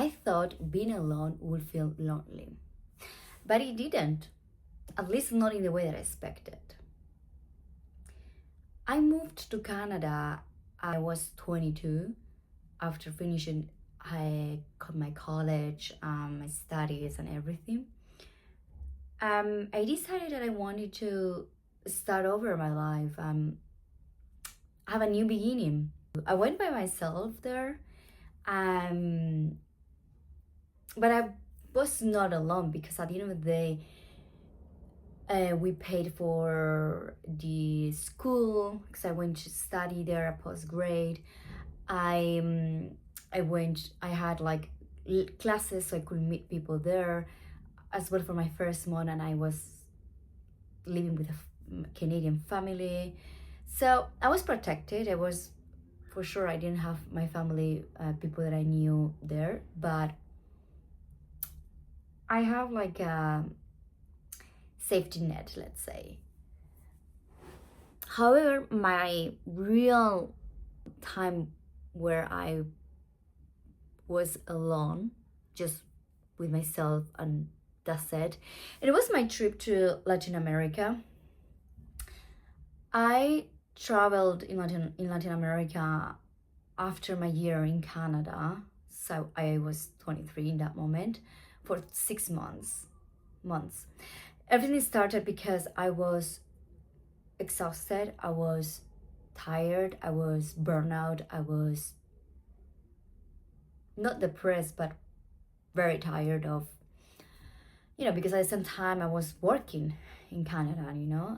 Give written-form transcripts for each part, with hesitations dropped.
I thought being alone would feel lonely, but it didn't, at least not in the way that I expected. I moved to Canada. I was 22 after finishing I got my college, my studies and everything. I decided that I wanted to start over my life, have a new beginning. I went by myself there, um, but I was not alone because at the end of the day, we paid for the school because I went to study there a postgrad. I had like classes so I could meet people there as well for my first month, and I was living with a Canadian family. So I was protected. I was, for sure, I didn't have my family, people that I knew there, but I have like a safety net, let's say. However, my real time where I was alone, just with myself, and that's it. It was my trip to Latin America. I traveled in Latin America after my year in Canada. So I was 23 in that moment for 6 months. Everything started because I was exhausted, I was tired, I was burnout, I was not depressed, but very tired of, because at the same time I was working in Canada,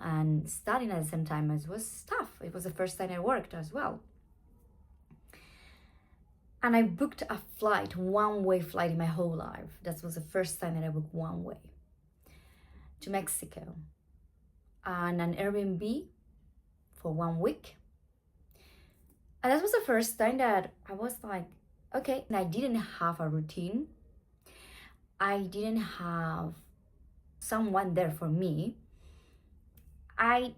and studying at the same time. It was tough. It was the first time I worked as well. And I booked a flight, one-way flight in my whole life. That was the first time that I booked one way to Mexico, and an Airbnb for 1 week. And that was the first time that I was like, okay, and I didn't have a routine. I didn't have someone there for me. I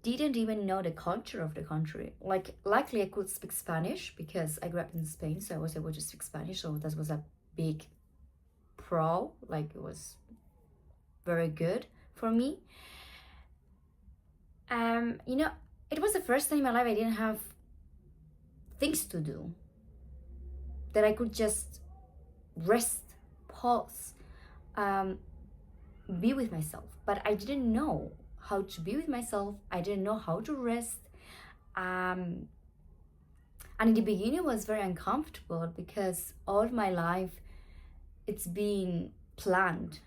didn't even know the culture of the country. Like, luckily I could speak Spanish because I grew up in Spain, so I was able to speak Spanish. So that was a big pro, like it was very good for me. It was the first time in my life I didn't have things to do, that I could just rest, pause, be with myself. But I didn't know how to be with myself. I didn't know how to rest. And in the beginning it was very uncomfortable because all my life it's been planned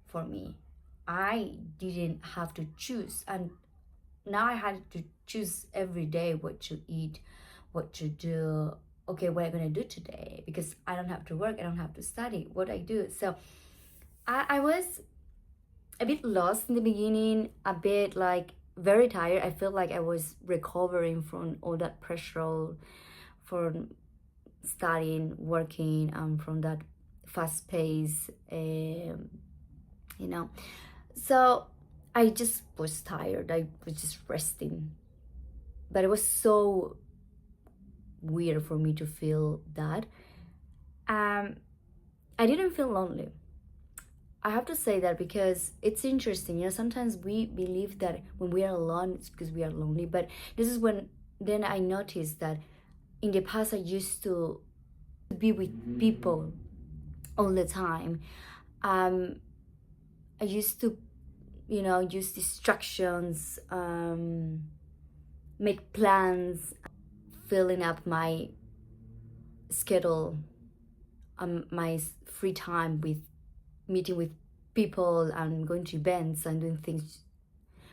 for me. I didn't have to choose, and now I had to choose every day what to eat, what to do. Okay, what am I gonna do today? Because I don't have to work, I don't have to study. What I do? So I was a bit lost in the beginning, a bit like very tired. I felt like I was recovering from all that pressure, from studying, working, from that fast pace, So I just was tired. I was just resting. But it was so weird for me to feel that. I didn't feel lonely. I have to say that because it's interesting. Sometimes we believe that when we are alone, it's because we are lonely. But this is when then I noticed that in the past I used to be with people all the time. I used to, use distractions, make plans, filling up my schedule, my free time with meeting with people and going to events and doing things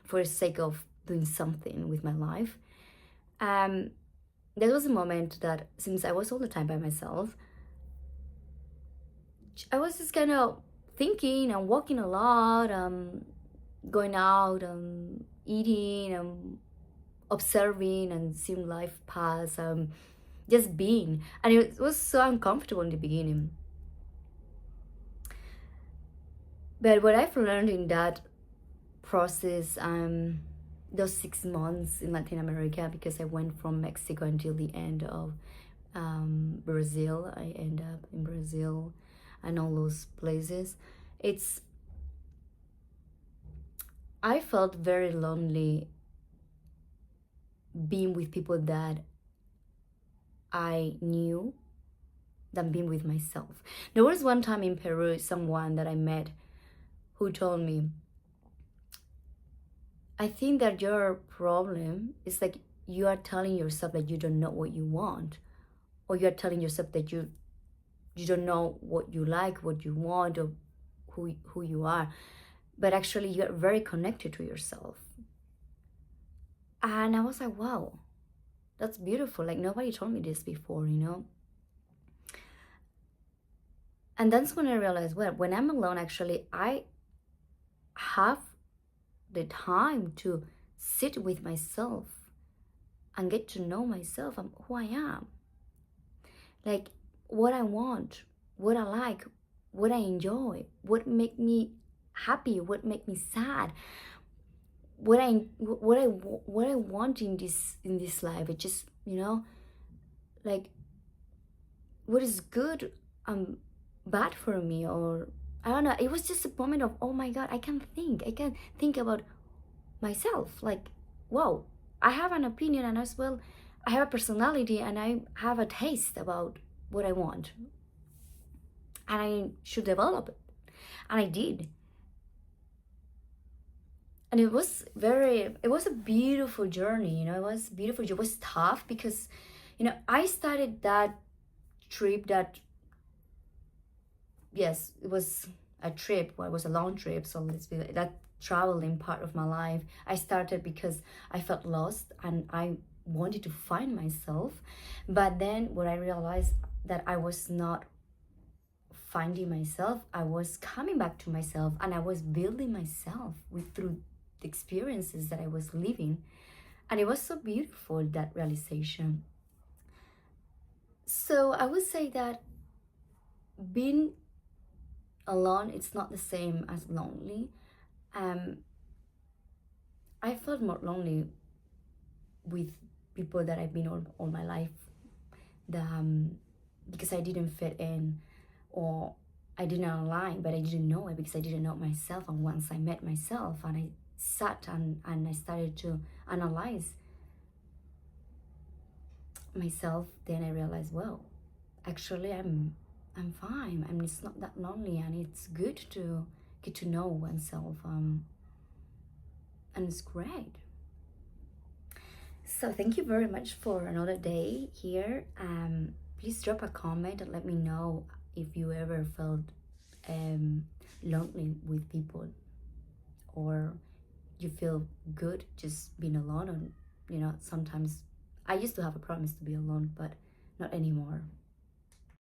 for the sake of doing something with my life. There was a moment that since I was all the time by myself, I was just kind of thinking and walking a lot, going out and eating and observing and seeing life pass, just being. And it was so uncomfortable in the beginning. But what I've learned in that process, those 6 months in Latin America, because I went from Mexico until the end of Brazil. I end up in Brazil and all those places. It's I felt very lonely being with people that I knew than being with myself. There was one time in Peru, someone that I met who told me, I think that your problem is like you are telling yourself that you don't know what you want, or you're telling yourself that you don't know what you like, what you want, or who you are. But actually you're very connected to yourself. And I was like, wow, that's beautiful. Like nobody told me this before, you know? And that's when I realized, well, when I'm alone, actually, I have the time to sit with myself and get to know myself and who I am. Like what I want, what I like, what I enjoy, what make me happy, what make me sad, what I want in this life. It just, you know, like what is good and bad for me, or I don't know. It was just a moment of, oh my god, I can think about myself. Like, wow, I have an opinion, and as well I have a personality, and I have a taste about what I want, and I should develop it. And I did. And it was a beautiful journey, you know. It was beautiful. It was tough because, you know, I started that trip that, yes, it was a trip. Well, it was a long trip, so let's be that traveling part of my life. I started because I felt lost and I wanted to find myself. But then what I realized, that I was not finding myself, I was coming back to myself, and I was building myself through the experiences that I was living. And it was so beautiful, that realization. So I would say that being alone, it's not the same as lonely. um I felt more lonely with people that I've been all my life, because I didn't fit in, or I didn't align, but I didn't know it because I didn't know myself. And once I met myself and I sat and I started to analyze myself, then I realized, well, actually I'm fine. I mean, it's not that lonely, and it's good to get to know oneself, and it's great. So thank you very much for another day here. Please drop a comment and let me know if you ever felt lonely with people, or you feel good just being alone. Or, you know, sometimes I used to have a promise to be alone, but not anymore.